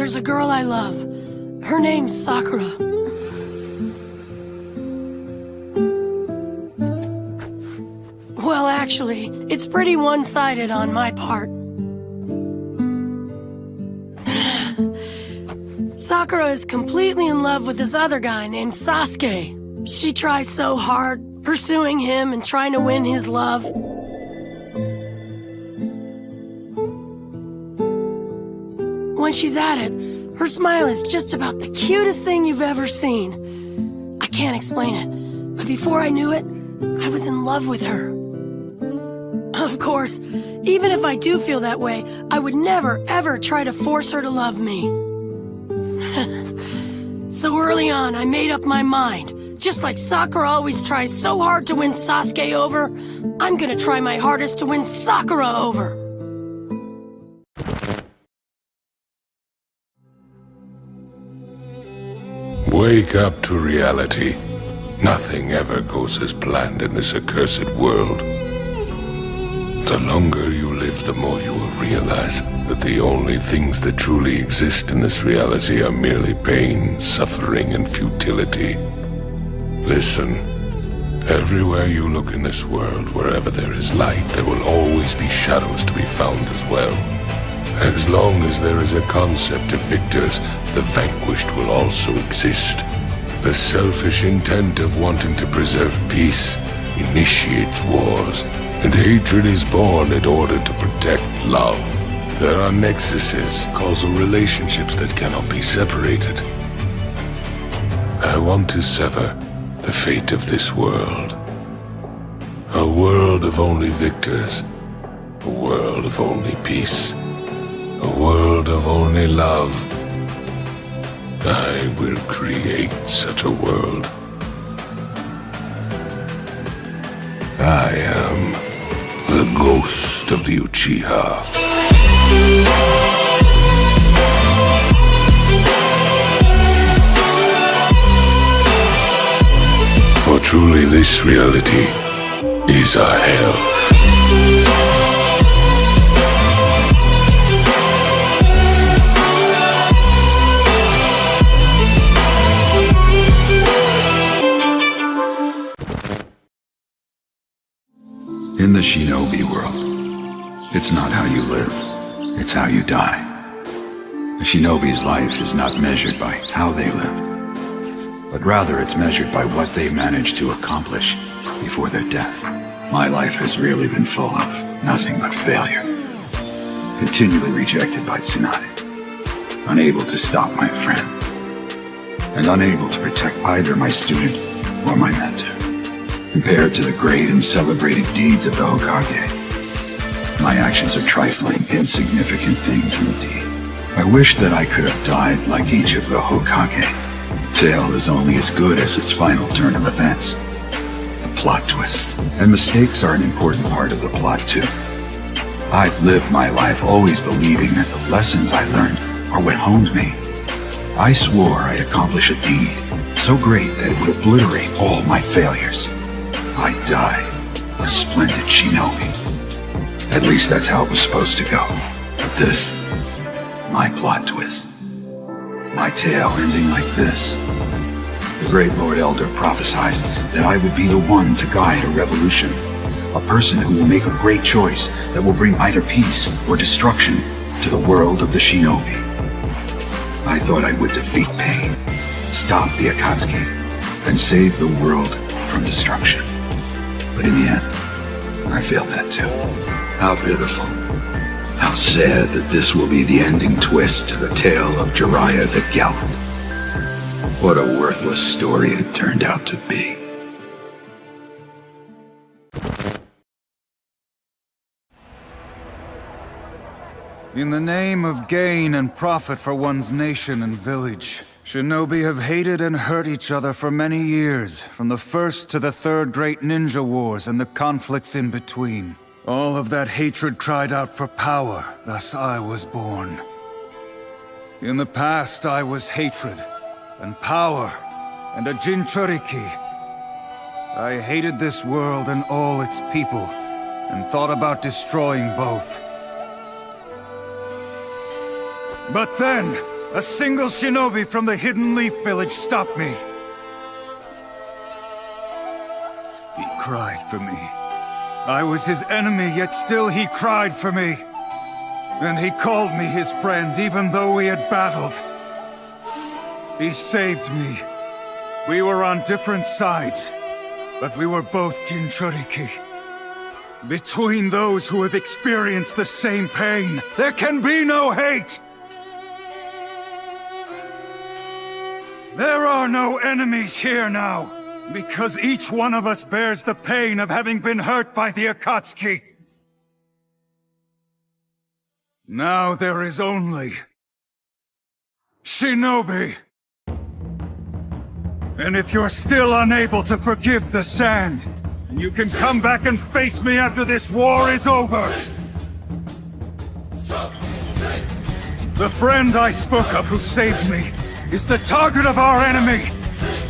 There's a girl I love. Her name's Sakura. Well, actually, it's pretty one-sided on my part. Sakura is completely in love with this other guy named Sasuke. She tries so hard, pursuing him and trying to win his love. When she's at it, her smile is just about the cutest thing you've ever seen. I can't explain it, but before I knew it, I was in love with her. Of course, even if I do feel that way, I would never, ever try to force her to love me. So early on, I made up my mind. Just like Sakura always tries so hard to win Sasuke over, I'm gonna try my hardest to win Sakura over. Wake up to reality. Nothing ever goes as planned in this accursed world. The longer you live, the more you will realize that the only things that truly exist in this reality are merely pain, suffering, and futility. Listen, everywhere you look in this world, wherever there is light, there will always be shadows to be found as well. As long as there is a concept of victors, the vanquished will also exist. The selfish intent of wanting to preserve peace initiates wars, and hatred is born in order to protect love. There are nexuses, causal relationships that cannot be separated. I want to sever the fate of this world. A world of only victors. A world of only peace. A world of only love. I will create such a world. I am the ghost of the Uchiha. For truly this reality is a hell. In the shinobi world, it's not how you live, it's how you die. The shinobi's life is not measured by how they live, but rather it's measured by what they manage to accomplish before their death. My life has really been full of nothing but failure. Continually rejected by Tsunade, unable to stop my friend, and unable to protect either my student or my mentor. Compared to the great and celebrated deeds of the Hokage, my actions are trifling, insignificant things indeed. I wish that I could have died like each of the Hokage. The tale is only as good as its final turn of events. The plot twist. And mistakes are an important part of the plot too. I've lived my life always believing that the lessons I learned are what honed me. I swore I'd accomplish a deed so great that it would obliterate all my failures. I died, a splendid shinobi. At least that's how it was supposed to go. But this, my plot twist. My tale ending like this. The great Lord Elder prophesied that I would be the one to guide a revolution. A person who will make a great choice that will bring either peace or destruction to the world of the shinobi. I thought I would defeat pain, stop the Akatsuki, and save the world from destruction. But in the end, I failed that too. How pitiful. How sad that this will be the ending twist to the tale of Jiraiya the Gallant. What a worthless story it turned out to be. In the name of gain and profit for one's nation and village, shinobi have hated and hurt each other for many years, from the first to the third great ninja wars and the conflicts in between. All of that hatred cried out for power, thus I was born. In the past I was hatred, and power, and a Jinchuriki. I hated this world and all its people, and thought about destroying both. But then, A single shinobi from the Hidden Leaf Village stopped me. He cried for me. I was his enemy, yet still he cried for me. And he called me his friend, even though we had battled. He saved me. We were on different sides, but we were both Jinchuriki. Between those who have experienced the same pain, there can be no hate! There are no enemies here now, because each one of us bears the pain of having been hurt by the Akatsuki. Now there is only Shinobi. And if you're still unable to forgive the sand, you can come back and face me after this war is over. The friend I spoke of who saved me is the target of our enemy.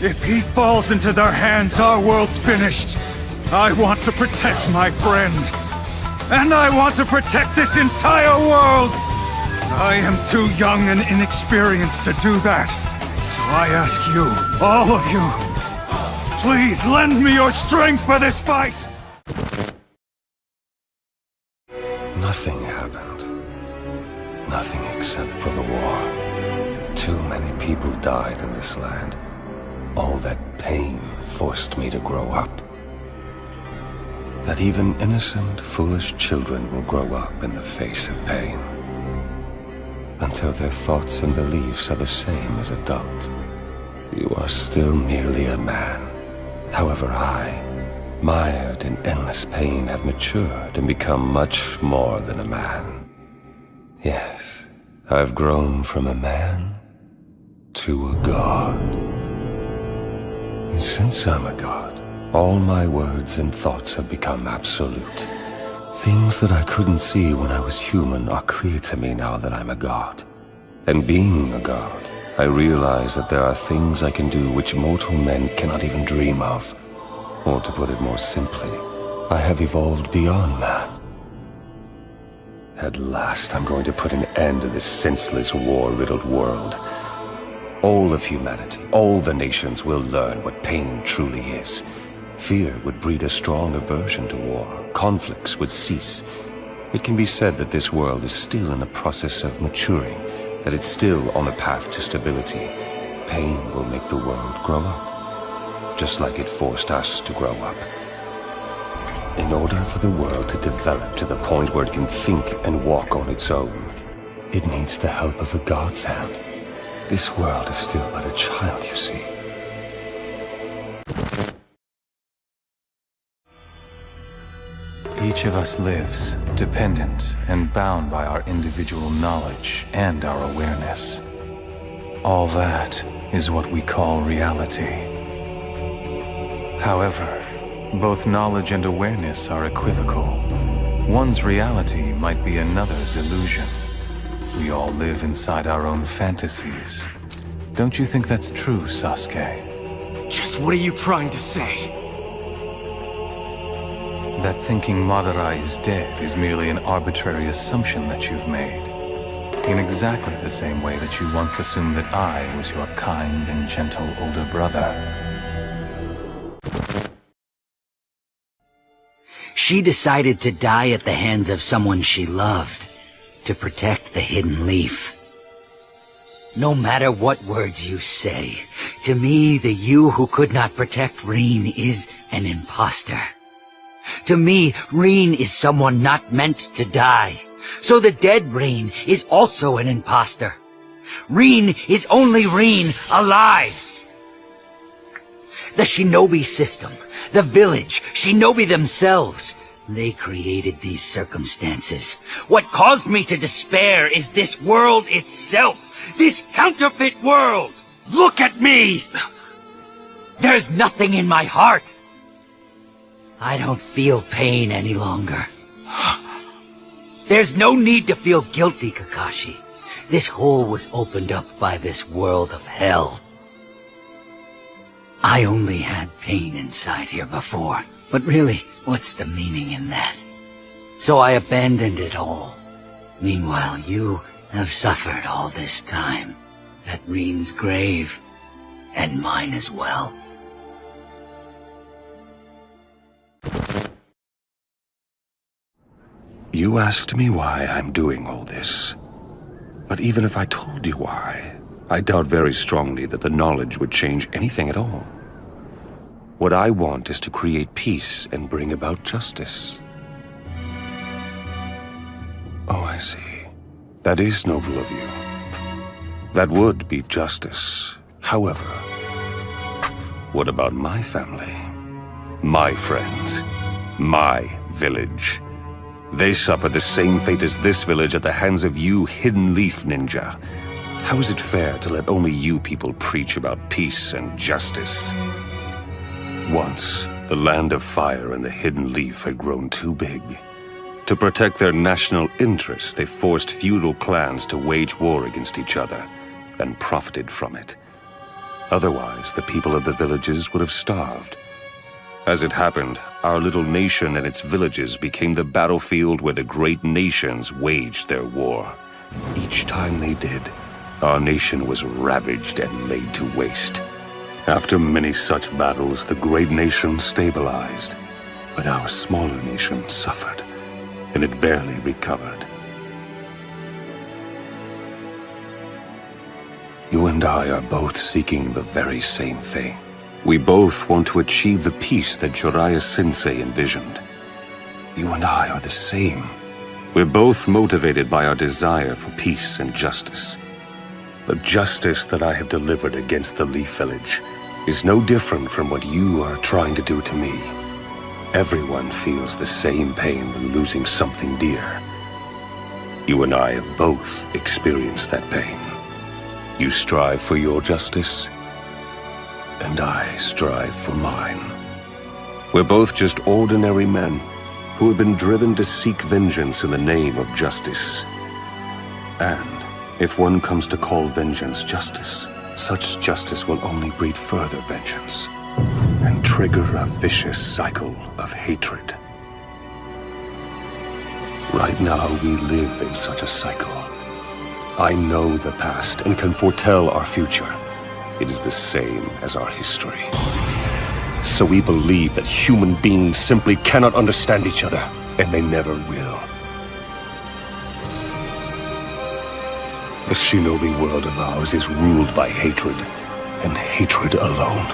If he falls into their hands, our world's finished. I want to protect my friend. And I want to protect this entire world! I am too young and inexperienced to do that. So I ask you, all of you, please lend me your strength for this fight! Nothing happened. Nothing except for the war. Too many people died in this land. All that pain forced me to grow up. That even innocent, foolish children will grow up in the face of pain. Until their thoughts and beliefs are the same as adults. You are still merely a man. However, I, mired in endless pain, have matured and become much more than a man. Yes, I've grown from a man to a god. And since I'm a god, all my words and thoughts have become absolute. Things that I couldn't see when I was human are clear to me now that I'm a god. And being a god, I realize that there are things I can do which mortal men cannot even dream of. Or to put it more simply, I have evolved beyond man. At last, I'm going to put an end to this senseless, war-riddled world. All of humanity, all the nations will learn what pain truly is. Fear would breed a strong aversion to war. Conflicts would cease. It can be said that this world is still in the process of maturing, that it's still on a path to stability. Pain will make the world grow up, just like it forced us to grow up. In order for the world to develop to the point where it can think and walk on its own, it needs the help of a god's hand. This world is still but a child, you see. Each of us lives, dependent and bound by our individual knowledge and our awareness. All that is what we call reality. However, both knowledge and awareness are equivocal. One's reality might be another's illusion. We all live inside our own fantasies. Don't you think that's true, Sasuke? Just what are you trying to say? That thinking Madara is dead is merely an arbitrary assumption that you've made. In exactly the same way that you once assumed that I was your kind and gentle older brother. She decided to die at the hands of someone she loved, to protect the Hidden Leaf. No matter what words you say, to me the you who could not protect Rin is an imposter. To me, Rin is someone not meant to die. So the dead Rin is also an imposter. Rin is only Rin alive. The shinobi system, the village, shinobi themselves, they created these circumstances. What caused me to despair is this world itself, this counterfeit world. Look at me! There's nothing in my heart. I don't feel pain any longer. There's no need to feel guilty, Kakashi. This hole was opened up by this world of hell. I only had pain inside here before, but really, what's the meaning in that? So I abandoned it all. Meanwhile, you have suffered all this time. at Reen's grave, and mine as well. You asked me why I'm doing all this. But even if I told you why, I doubt very strongly that the knowledge would change anything at all. What I want is to create peace and bring about justice. Oh, I see. That is noble of you. That would be justice. However, what about my family? My friends? My village? They suffer the same fate as this village at the hands of you, Hidden Leaf Ninja. How is it fair to let only you people preach about peace and justice? Once, the Land of Fire and the Hidden Leaf had grown too big. To protect their national interests, they forced feudal clans to wage war against each other, and profited from it. Otherwise, the people of the villages would have starved. As it happened, our little nation and its villages became the battlefield where the great nations waged their war. Each time they did, our nation was ravaged and laid to waste. After many such battles, the great nation stabilized, but our smaller nation suffered, and it barely recovered. You and I are both seeking the very same thing. We both want to achieve the peace that Jiraiya-sensei envisioned. You and I are the same. We're both motivated by our desire for peace and justice. The justice that I have delivered against the Leaf Village is no different from what you are trying to do to me. Everyone feels the same pain when losing something dear. You and I have both experienced that pain. You strive for your justice, and I strive for mine. We're both just ordinary men who have been driven to seek vengeance in the name of justice. And if one comes to call vengeance justice, such justice will only breed further vengeance and trigger a vicious cycle of hatred. Right now, we live in such a cycle. I know the past and can foretell our future. It is the same as our history. So we believe that human beings simply cannot understand each other, and they never will. The shinobi world of ours is ruled by hatred, and hatred alone.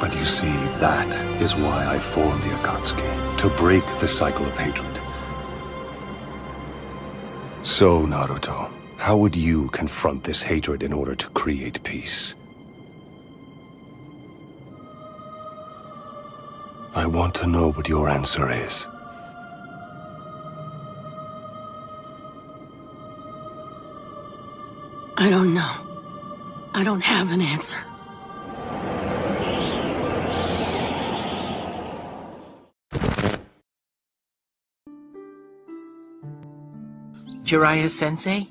But you see, that is why I formed the Akatsuki, to break the cycle of hatred. So, Naruto, how would you confront this hatred in order to create peace? I want to know what your answer is. I don't know. I don't have an answer. Jiraiya-sensei?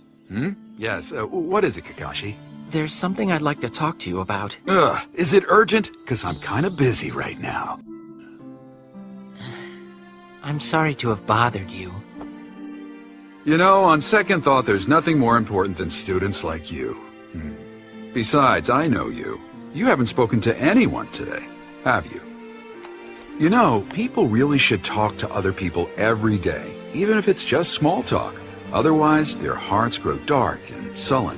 Yes, what is it, Kakashi? There's something I'd like to talk to you about. Is it urgent? Because I'm kind of busy right now. I'm sorry to have bothered you. You know, on second thought, there's nothing more important than students like you. Besides, I know you. You haven't spoken to anyone today, have you? You know, people really should talk to other people every day, even if it's just small talk. Otherwise, their hearts grow dark and sullen.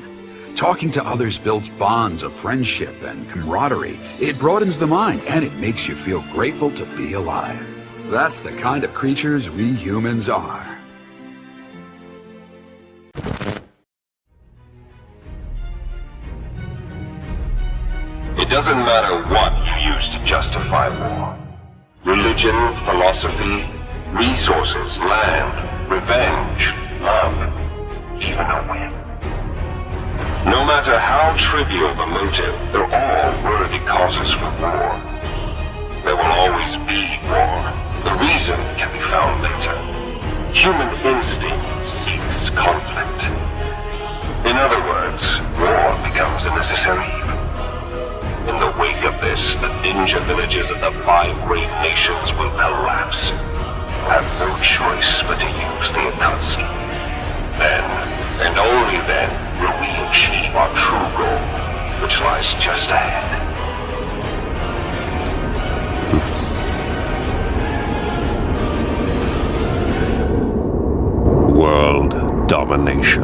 Talking to others builds bonds of friendship and camaraderie. It broadens the mind, and it makes you feel grateful to be alive. That's the kind of creatures we humans are. It doesn't matter what you use to justify war. Religion, philosophy, resources, land, revenge, love, even a win. No matter how trivial the motive, they're all worthy causes for war. There will always be war. The reason can be found later. Human instinct seeks conflict. In other words, war becomes a necessary evil. In the wake of this, the ninja villages of the 5 great nations will collapse. Have no choice but to use the Akatsuki. Then, and only then, will we achieve our true goal, which lies just ahead. World domination.